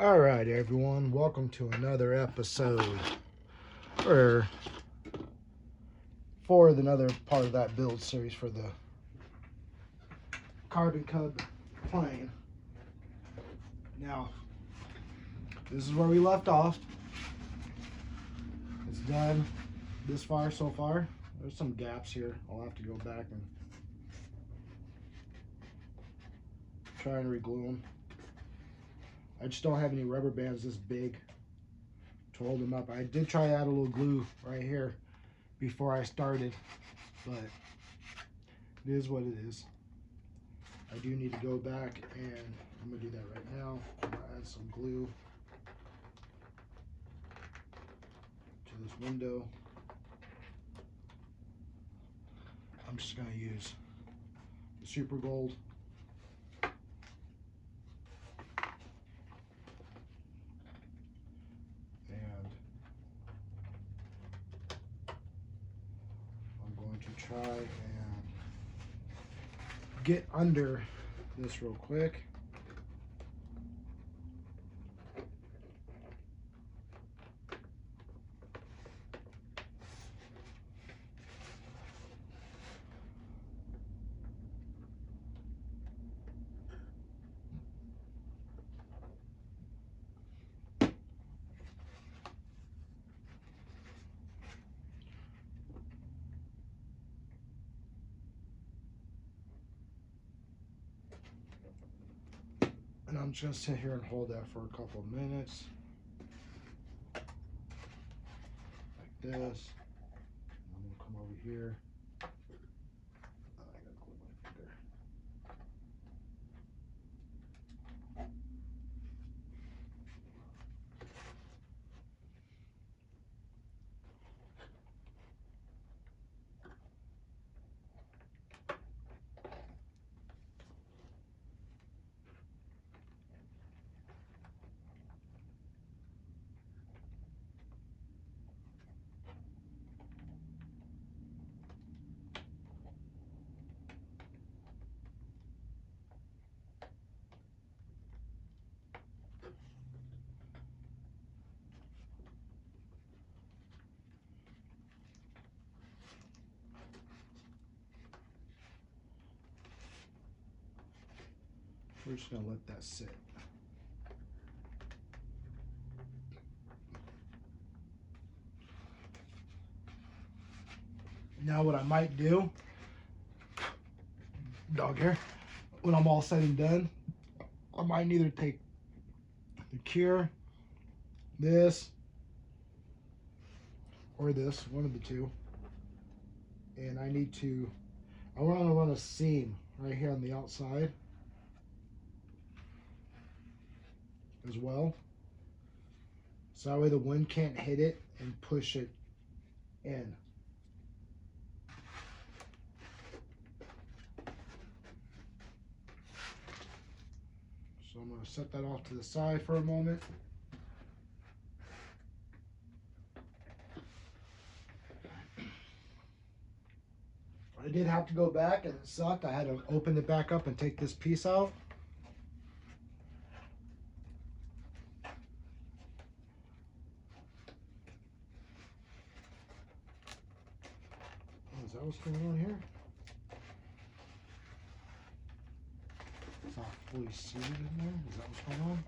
All right, everyone, welcome to another episode, or for another part of that build series for the Carbon Cub plane. Now, this is where we left off. It's done this far so far. There's some gaps here. I'll have to go back and try and reglue them. I just don't have any rubber bands this big to hold them up. I did try to add a little glue right here before I started, but it is what it is. I do need to go back and I'm going to do that right now. I'm going to add some glue to this window. I'm just going to use the Super Gold. And I'm going to try and get under this real quick. And I'm just going to sit here and hold that for a couple of minutes. Like this. I'm going to come over here. I gotta glue my finger. We're just going to let that sit. Now what I might do, dog hair, when I'm all said and done, I might either take the Cure, this, or this, one of the two. And I want to run a seam right here on the outside as well. So that way the wind can't hit it and push it in. So I'm going to set that off to the side for a moment. I did have to go back and it sucked. I had to open it back up and take this piece out. Oh, is that what's going on here? It's not fully seated in there. Is that what's going on?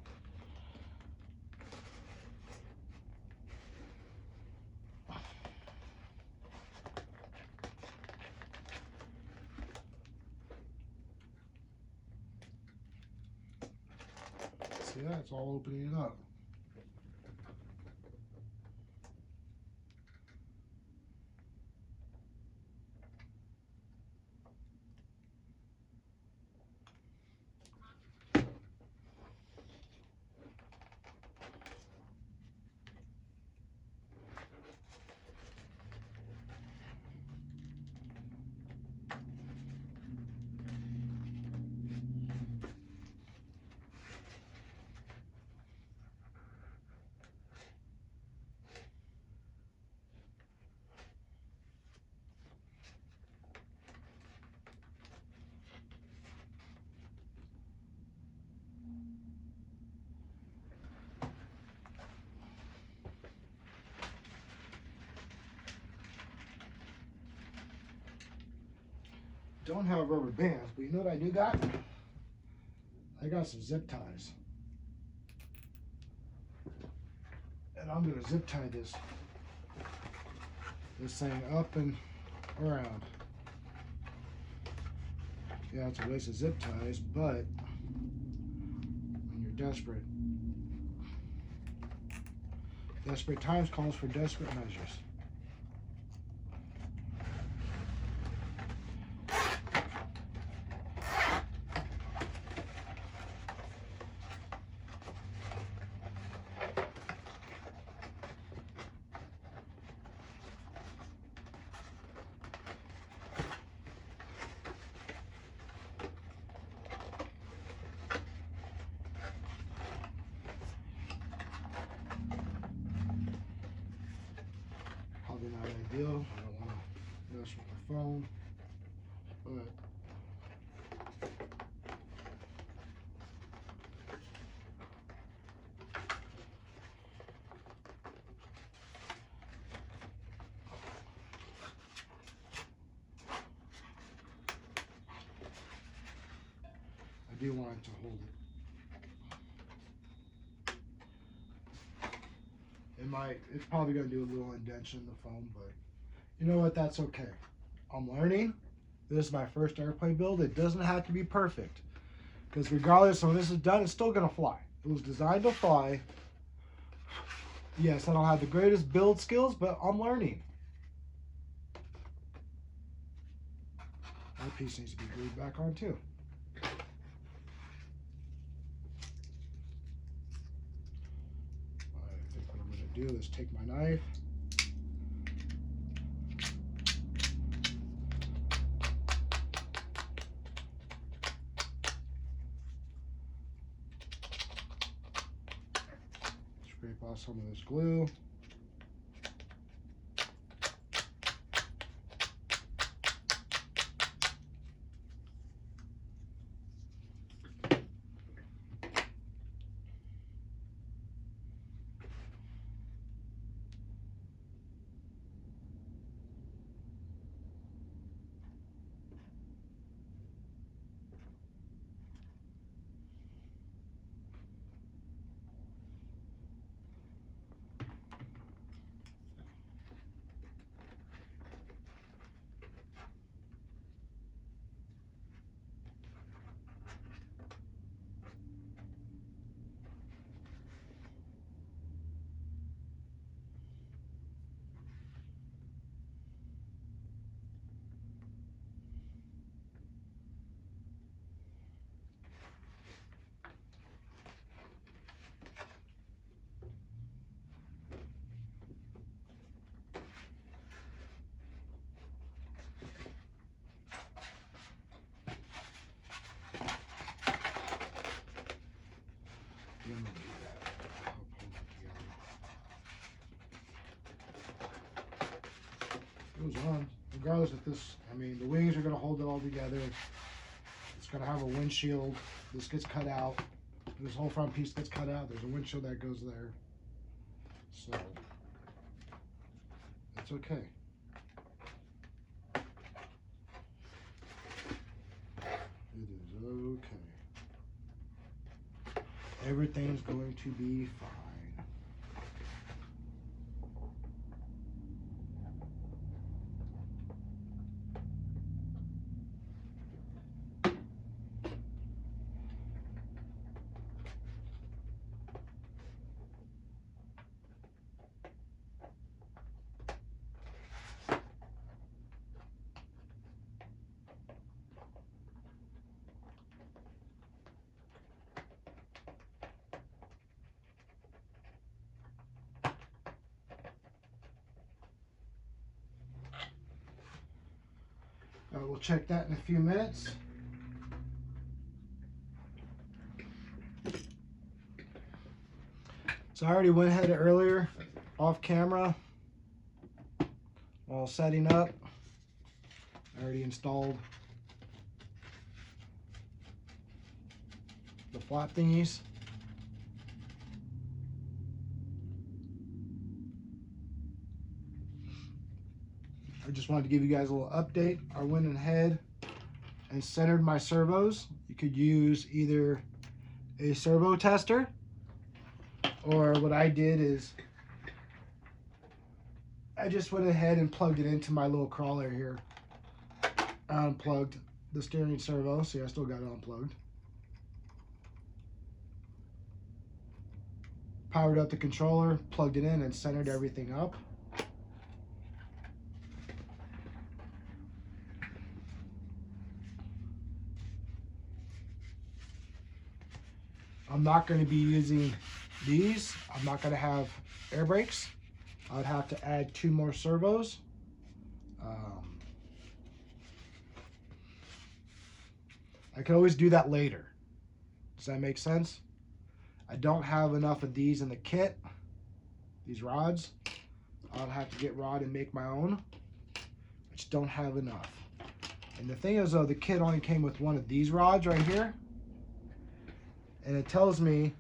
See that? It's all opening up. Don't have rubber bands, but you know what I do got? I got some zip ties. And I'm gonna zip tie this thing up and around. Yeah, it's a waste of zip ties, but when you're desperate times calls for desperate measures. Probably not ideal. I don't want to mess with the phone, but I do want it to hold it. It's probably going to do a little indentation in the foam, but you know what? That's okay. I'm learning. This is my first airplane build. It doesn't have to be perfect, because regardless of when this is done, it's still going to fly. It was designed to fly. Yes, I don't have the greatest build skills, but I'm learning. That piece needs to be glued back on too. I think what I'm going to do is take my knife, scrape off some of this glue. Goes on. Regardless of this, I mean, the wings are going to hold it all together. It's going to have a windshield. This gets cut out. This whole front piece gets cut out. There's a windshield that goes there. So, it's okay. It is okay. Everything's going to be fine. We'll check that in a few minutes. So I already went ahead earlier off camera while setting up. I already installed the flap thingies. I just wanted to give you guys a little update. I went ahead, and centered my servos. You could use either a servo tester, or what I did is I just went ahead and plugged it into my little crawler here. I unplugged the steering servo. See, I still got it unplugged. Powered up the controller, plugged it in, and centered everything up. I'm not going to be using these. I'm not going to have air brakes. I'd have to add 2 more servos. I could always do that later. Does that make sense? I don't have enough of these in the kit, these rods. I'll have to get rod and make my own. I just don't have enough. And the thing is though, the kit only came with one of these rods right here. And it tells me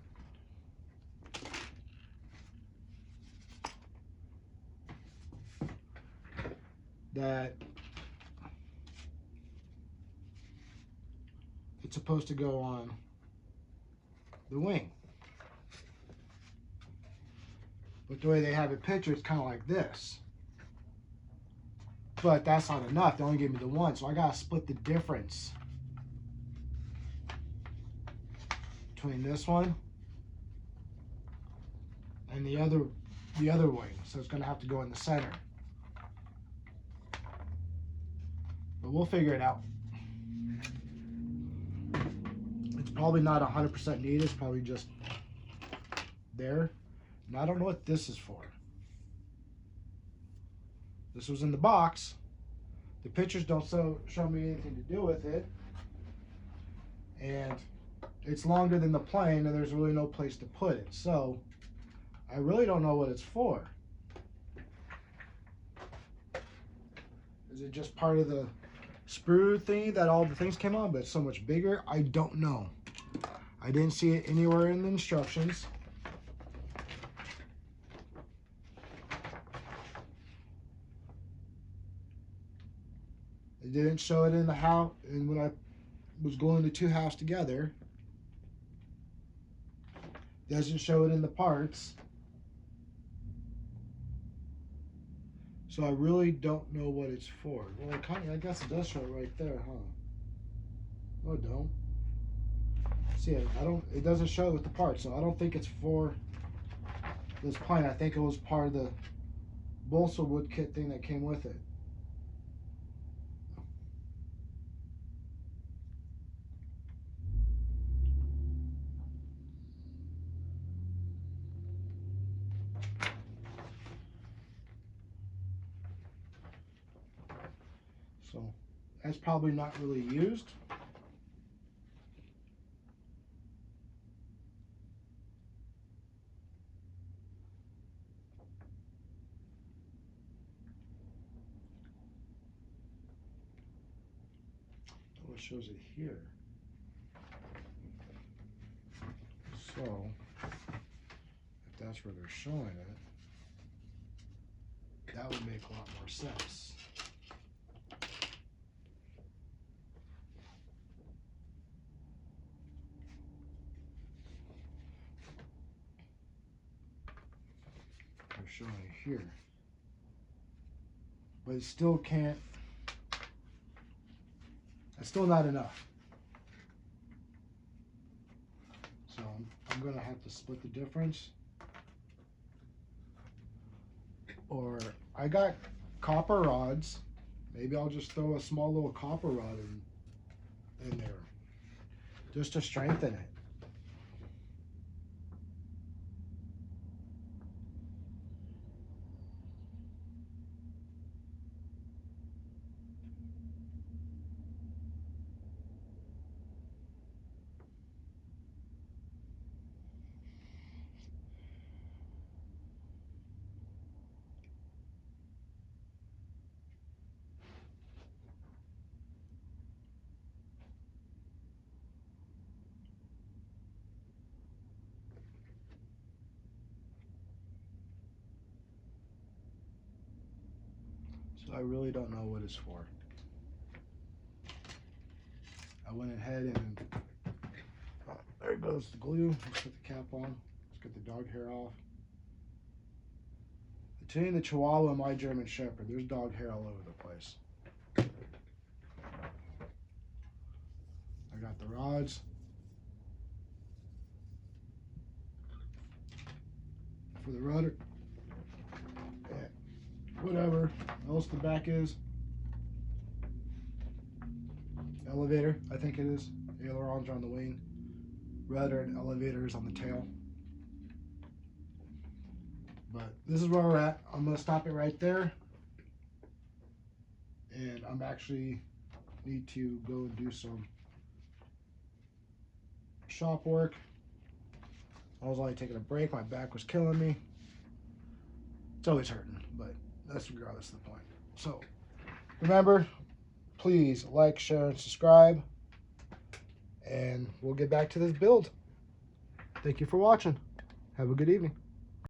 that it's supposed to go on the wing. But the way they have it pictured, it's kind of like this. But that's not enough. They only gave me the one, so I gotta split the difference between this one and the other wing. So it's gonna have to go in the center. But we'll figure it out. It's probably not 100% needed. It's probably just there. And I don't know what this is for. This was in the box. The pictures don't show me anything to do with it. And it's longer than the plane, and there's really no place to put it. So I really don't know what it's for. Is it just part of the sprue thing that all the things came on, but it's so much bigger? I don't know. I didn't see it anywhere in the instructions. It didn't show it in the house, and when I was gluing the 2 halves together, it doesn't show it in the parts. So I really don't know what it's for. Well, I guess it does show it right there, huh? No, it don't. See, it doesn't show it with the parts, so I don't think it's for this plane. I think it was part of the balsa wood kit thing that came with it. So that's probably not really used. Oh, it shows it here. So if that's where they're showing it, that would make a lot more sense. They're showing it here. But it still can't, that's still not enough. So I'm gonna have to split the difference. Or I got copper rods. Maybe I'll just throw a small little copper rod in there just to strengthen it. So I really don't know what it's for. went ahead and there goes the glue. Let's put the cap on. Let's get the dog hair off. Between the Chihuahua and my German Shepherd, there's dog hair all over the place. I got the rods. For the rudder. Yeah. Whatever else the back is. Elevator, I think it is. Ailerons are on the wing. Rudder and elevators on the tail. But this is where we're at. I'm going to stop it right there. And I'm actually need to go and do some shop work. I was only taking a break. My back was killing me. It's always hurting, but that's regardless of the point. So remember, please like, share, and subscribe. And we'll get back to this build. Thank you for watching. Have a good evening.